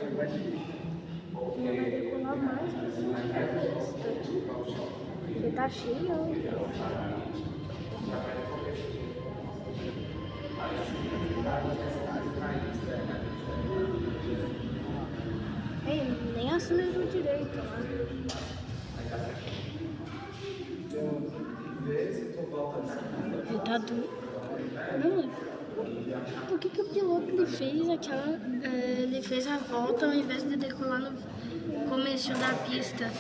Não vai decolar mais que essa pista. Porque tá cheio. Ei, nem acelerou direito lá. Ele tá do... Não lembro. Por que o piloto ele fez aquela... ele fez a volta ao invés de decolar no começo da pista?